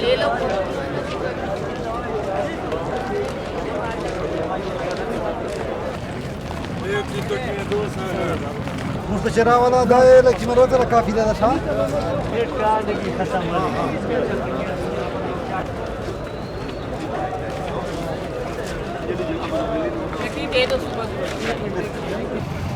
ले लो मुस्तशरा वाला दायर की मरो तेरा काफी ज्यादा था दे दो सुबह